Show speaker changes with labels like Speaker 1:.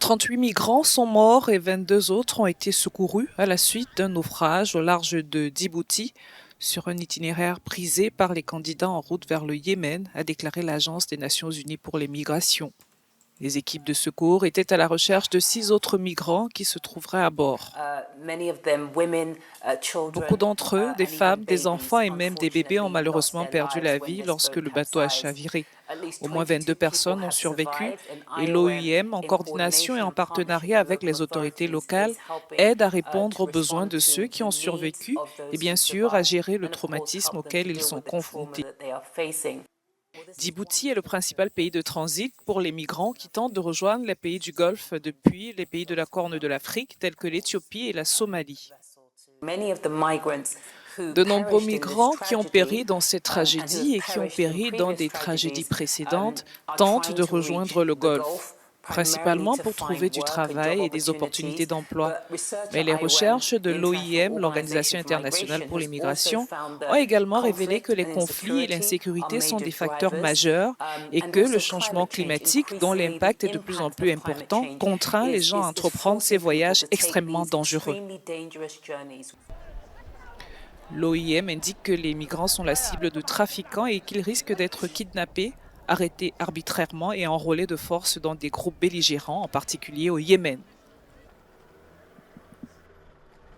Speaker 1: 38 migrants sont morts et 22 autres ont été secourus à la suite d'un naufrage au large de Djibouti sur un itinéraire prisé par les candidats en route vers le Yémen, a déclaré l'Agence des Nations Unies pour les migrations. Les équipes de secours étaient à la recherche de 6 autres migrants qui se trouveraient à bord. Beaucoup d'entre eux, des femmes, des enfants et même des bébés, ont malheureusement perdu la vie lorsque le bateau a chaviré. Au moins 22 personnes ont survécu et l'OIM, en coordination et en partenariat avec les autorités locales, aide à répondre aux besoins de ceux qui ont survécu et bien sûr à gérer le traumatisme auquel ils sont confrontés. Djibouti est le principal pays de transit pour les migrants qui tentent de rejoindre les pays du Golfe depuis les pays de la Corne de l'Afrique tels que l'Éthiopie et la Somalie. De nombreux migrants qui ont péri dans cette tragédie et qui ont péri dans des tragédies précédentes tentent de rejoindre le Golfe, principalement pour trouver du travail et des opportunités d'emploi. Mais les recherches de l'OIM, l'Organisation internationale pour les migrations, ont également révélé que les conflits et l'insécurité sont des facteurs majeurs et que le changement climatique, dont l'impact est de plus en plus important, contraint les gens à entreprendre ces voyages extrêmement dangereux. L'OIM indique que les migrants sont la cible de trafiquants et qu'ils risquent d'être kidnappés, arrêtés arbitrairement et enrôlés de force dans des groupes belligérants, en particulier au Yémen.